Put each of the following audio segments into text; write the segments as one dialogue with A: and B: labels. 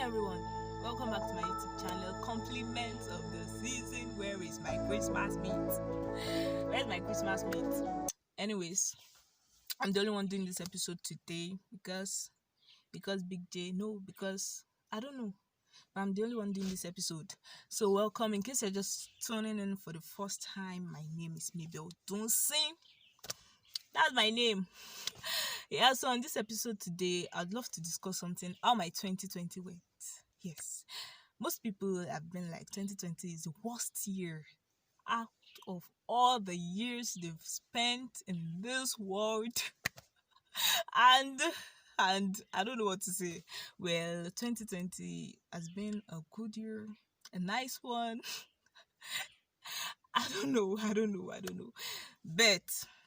A: everyone, welcome back to my YouTube channel. Compliments of the season. Where is my Christmas meat? Where's my Christmas meat? Anyways, I'm the only one doing this episode today because Big J. No, because I don't know. But I'm the only one doing this episode. So welcome. In case you're just tuning in for the first time, my name is Mabel Dunsin. That's my name. Yeah, so on this episode today, I'd love to discuss something how my 2020 went. Yes. Most people have been like 2020 is the worst year out of all the years they've spent in this world. and and I don't know what to say. Well, 2020 has been a good year, a nice one. I don't know. But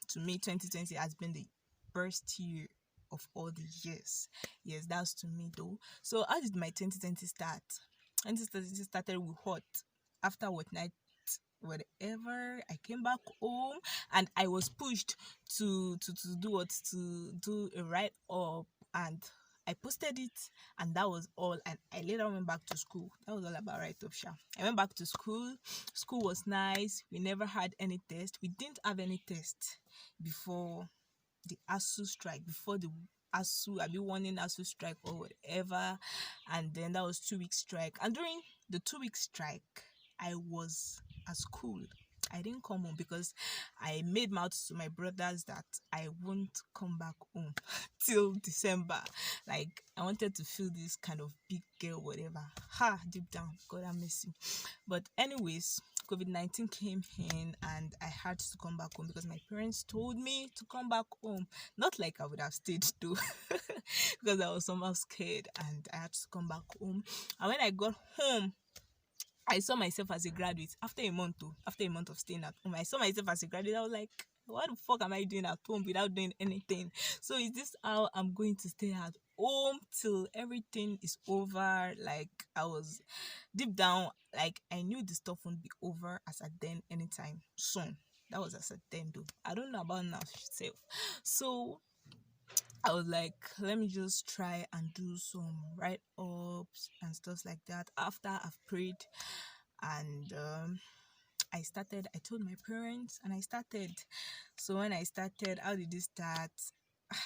A: to me, 2020 has been the best year of all the years. Yes, that's to me though. So how did my 2020 start? 2020 started with what? After what night? Whatever, I came back home and I was pushed to do what, to do a write up, and I posted it, and that was all. And I later went back to school. That was all about write up. I went back to school. School was nice. We never had any test. We didn't have any test before the ASU strike, before the ASU, I be warning ASU strike or whatever. And then that was 2 week strike. And during the 2 week strike, I was at school. I didn't come home because I made mouths to my brothers that I won't come back home till December. Like, I wanted to feel this kind of big girl, whatever. Deep down, God have mercy. But anyways, COVID-19 came in and I had to come back home because my parents told me to come back home. Not like I would have stayed though, because I was somehow scared and I had to come back home. And when I got home, I saw myself as a graduate after a month though. After a month of staying at home, I saw myself as a graduate. I was like, what the fuck am I doing at home without doing anything? So is this how I'm going to stay at home till everything is over? Like, I was deep down, like, I knew the stuff won't be over as at then anytime soon. That was as at then though. I don't know about now self. So I was like, let me just try and do some write ups and stuff like that. After I've prayed and I told my parents and I started. So when I started, how did it start?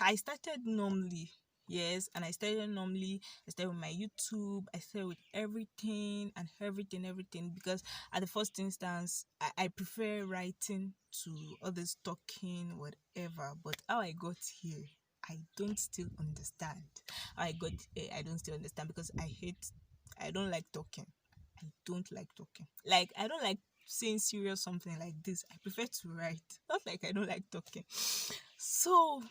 A: I started normally. Yes, and I started normally. I started with my YouTube. I started with everything, because at the first instance, I prefer writing to others talking, whatever. But how I got here, I don't still understand. How I got here, I don't still understand because I don't like talking. I don't like talking. Like, I don't like saying serious something like this. I prefer to write. Not like I don't like talking. So,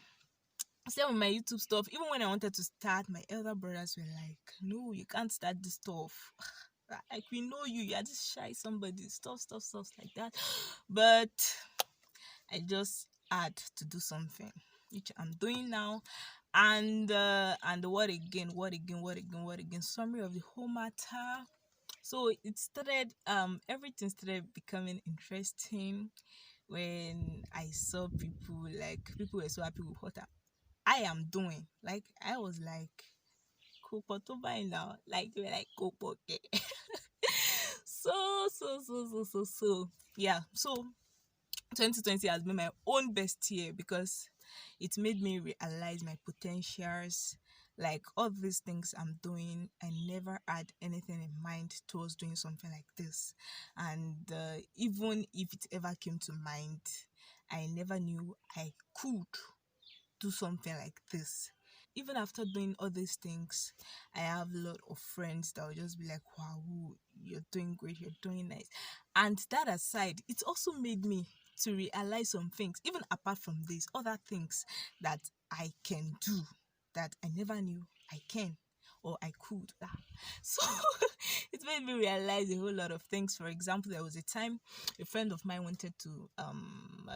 A: same with my YouTube stuff. Even when I wanted to start, my elder brothers were like, no, you can't start this stuff. Like, we know you. You're just shy somebody. Stuff like that. But I just had to do something, which I'm doing now. And what again? Summary of the whole matter. So it started, everything started becoming interesting when I saw people were so happy with what I am doing. Like, I was like, Kopo by now. Like, they were like, Kopo. So yeah. So 2020 has been my own best year because it made me realize my potentials. Like, all these things I'm doing, I never had anything in mind towards doing something like this. And even if it ever came to mind, I never knew I could do something like this. Even after doing all these things, I have a lot of friends that will just be like, wow, you're doing great, you're doing nice. And that aside, it also made me to realize some things, even apart from these other things that I can do that I never knew I can or I could. So it made me realize a whole lot of things. For example, there was a time a friend of mine wanted to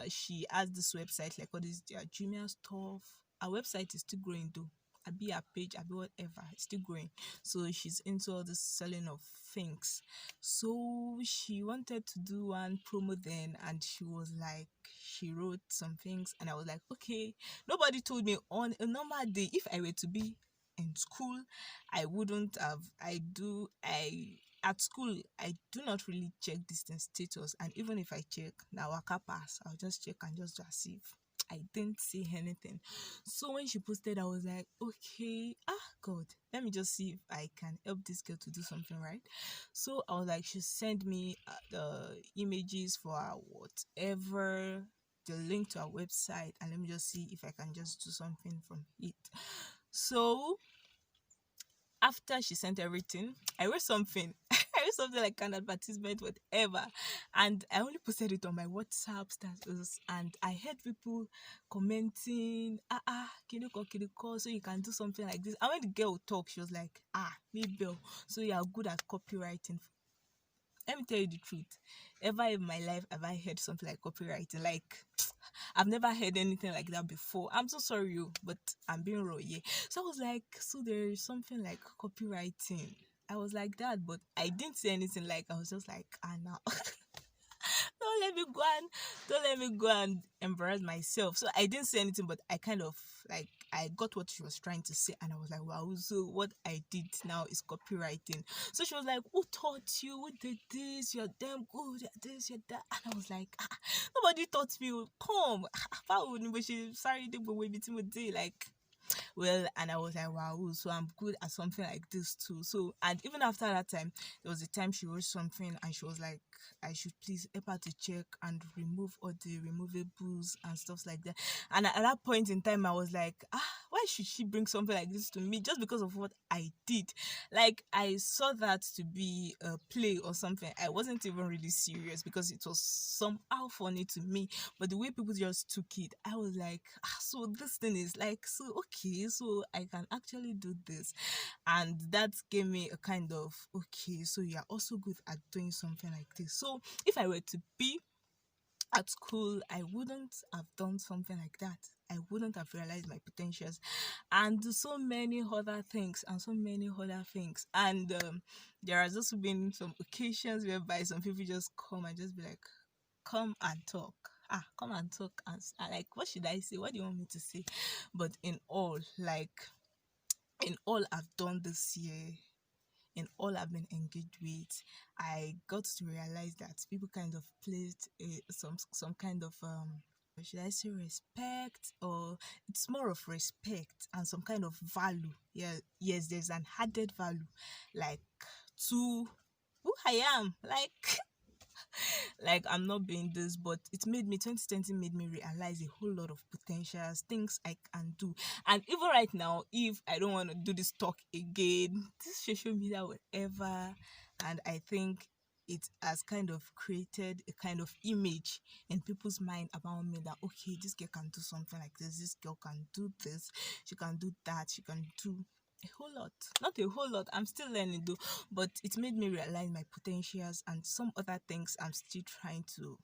A: she has this website, like all this junior stuff. Our website is still growing though. I be a page, I be whatever, it's still growing. So she's into all this selling of things. So she wanted to do one promo then, and she was like, she wrote some things, and I was like, okay. Nobody told me on a normal day if I were to be in school, I wouldn't have. I at school I do not really check distance status, and even if I check now waka pass, I'll just check and just do as if I didn't see anything. So when she posted, I was like, okay, God, let me just see if I can help this girl to do something right. So I was like, she sent me the images for her whatever, the link to our website, and let me just see if I can just do something from it. So after she sent everything, I wrote something. I wrote something like an advertisement, whatever. And I only posted it on my WhatsApp status. And I heard people commenting, Kiniko, so you can do something like this. And when the girl would talk, she was like, me, Bill. So you are good at copywriting. Let me tell you the truth. Ever in my life have I heard something like copywriting? Like, I've never heard anything like that before. I'm so sorry, but I'm being raw, yeah. So I was like, so there is something like copywriting. I was like that, but I didn't say anything. Like, I was just like, now. don't let me go and don't let me go and embarrass myself. So I didn't say anything, but I kind of like I got what she was trying to say, and I was like, wow. So what I did now is copywriting. So she was like, who taught you? Who did this? You're damn good at this, you're that. And I was like, nobody taught me. Come, how would she sorry the way between the day like. Well, and I was like, wow, so I'm good at something like this too. So, and even after that time, there was a time she wrote something and she was like, I should please help her to check and remove all the removables and stuff like that. And at that point in time, I was like, why should she bring something like this to me just because of what I did? Like, I saw that to be a play or something. I wasn't even really serious because it was somehow funny to me. But the way people just took it, I was like, so this thing is like, so okay, so I can actually do this. And that gave me a kind of, okay, so you're also good at doing something like this. So if I were to be at school, I wouldn't have done something like that. I wouldn't have realized my potentials and so many other things and so many other things. And there has also been some occasions whereby some people just come and just be like, come and talk. Come and talk. And like, what should I say? What do you want me to say? But in all I've done this year, in all I've been engaged with, I got to realize that people kind of placed some kind of should I say respect, or it's more of respect and some kind of value. Yeah, yes, there's an added value, like to who I am, like like I'm not being this, but it made me 2020 made me realize a whole lot of potentials, things I can do. And even right now, if I don't want to do this talk again, this social media, whatever, and I think it has kind of created a kind of image in people's mind about me that okay, this girl can do something like this girl can do this, she can do that, she can do a whole lot. Not a whole lot, I'm still learning though, but it made me realize my potentials and some other things I'm still trying to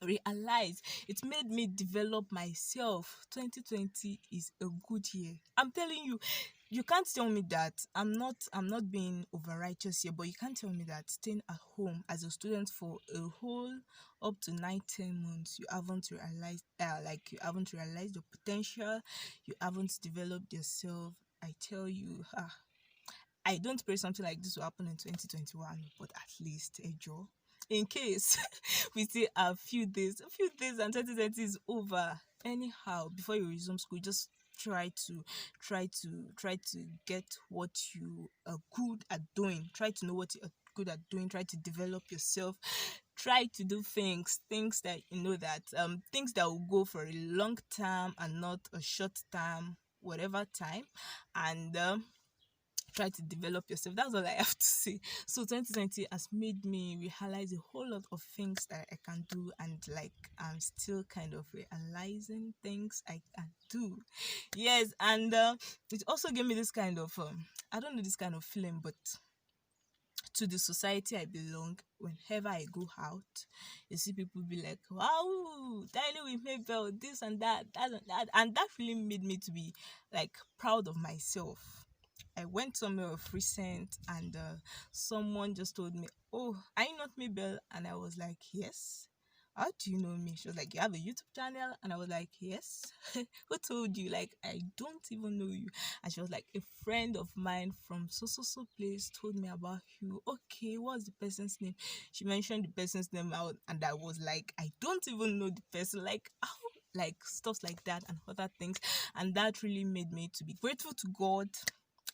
A: realize. It made me develop myself. 2020 is a good year, I'm telling you. You can't tell me that I'm not being over righteous here, but you can't tell me that staying at home as a student for a whole up to 9-10 months, you haven't realized you haven't realized your potential, you haven't developed yourself. I tell you, I don't pray something like this will happen in 2021, but at least a joy. In case we still have a few days and 2020 is over. Anyhow, before you resume school, just try to get what you are good at doing. Try to know what you are good at doing. Try to develop yourself. Try to do things that you know that things that will go for a long term and not a short term, whatever time. And try to develop yourself. That's all I have to say. So 2020 has made me realize a whole lot of things that I can do, and like I'm still kind of realizing things I can do. Yes, and it also gave me this kind of I don't know, this kind of feeling, but to the society I belong, whenever I go out, you see people be like, wow, dining with Mabel, this and that and that. And that really made me to be like proud of myself. I went somewhere of recent and someone just told me, oh, are you not Mabel? And I was like, yes. how do you know me? She was like, you have a YouTube channel? And I was like, yes. Who told you? Like, I don't even know you. And she was like, a friend of mine from so place told me about you. Okay, what's the person's name? She mentioned the person's name out, and I was like, I don't even know the person. Like, how? Like, stuff like that and other things. And that really made me to be grateful to God,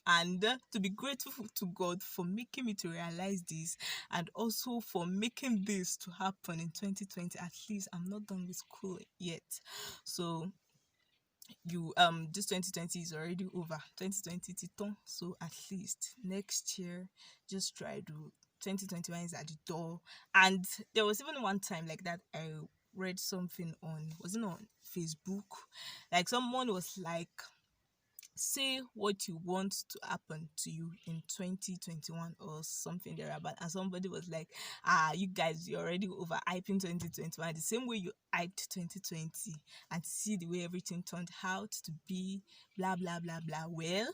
A: and to be grateful to God for making me to realize this, and also for making this to happen in 2020. At least I'm not done with school yet. So you this 2020 is already over. 2020 titon. So at least next year, just try to, 2021 is at the door. And there was even one time like that I read something on, wasn't on Facebook, like someone was like, say what you want to happen to you in 2021 or something thereabout. And somebody was like, you guys, you're already over hyping 2021 the same way you hyped 2020, and see the way everything turned out to be, blah blah blah blah. Well,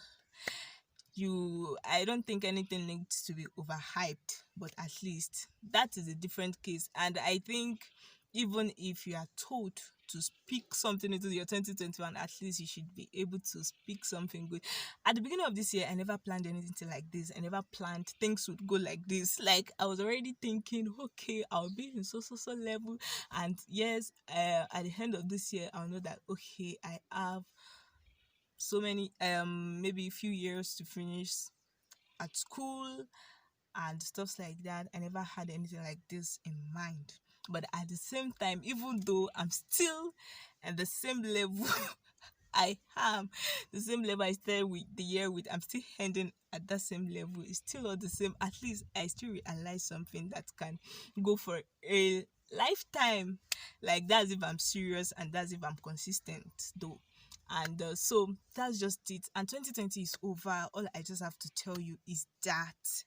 A: I don't think anything needs to be overhyped, but at least that is a different case. And I think even if you are told to speak something into your 2021, at least you should be able to speak something good. At the beginning of this year, I never planned anything like this. I never planned things would go like this. Like, I was already thinking, okay, I'll be in so level, and yes, at the end of this year, I'll know that, okay, I have so many, maybe a few years to finish at school and stuff like that. I never had anything like this in mind. But at the same time, even though I'm still at the same level, I am the same level I started with the year with, I'm still ending at that same level. It's still all the same. At least I still realize something that can go for a lifetime. Like, that's if I'm serious, and that's if I'm consistent, though. And so that's just it. And 2020 is over. All I just have to tell you is that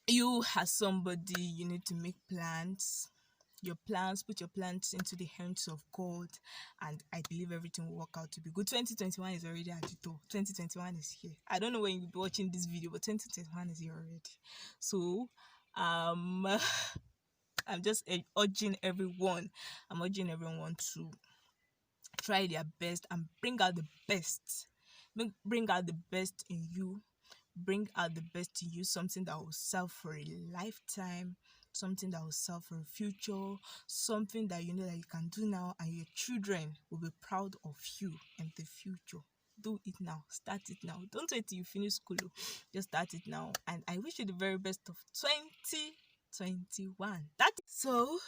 A: you, as somebody, you need to make plans. Your plans, put your plans into the hands of God, and I believe everything will work out to be good. 2021 is already at the door. 2021 is here. I don't know when you'll be watching this video, but 2021 is here already. So um I'm just urging everyone, to try their best and bring out the best. Bring out the best in you. Bring out the best in you. Something that will serve for a lifetime. Something that will serve for a future. Something that you know that you can do now, and your children will be proud of you in the future. Do it now. Start it now. Don't wait till you finish school. Just start it now. And I wish you the very best of 2021. So,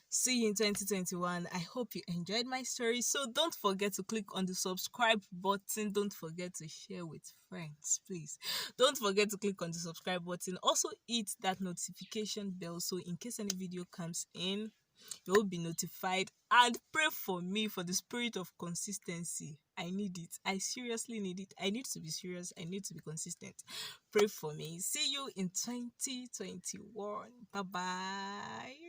A: see you in 2021. I hope you enjoyed my story. So don't forget to click on the subscribe button. Don't forget to share with friends, please. Don't forget to click on the subscribe button. Also hit that notification bell, so in case any video comes in, you will be notified. And pray for me for the spirit of consistency. I need it. I seriously need it. I need to be serious. I need to be consistent. Pray for me. See you in 2021. Bye bye.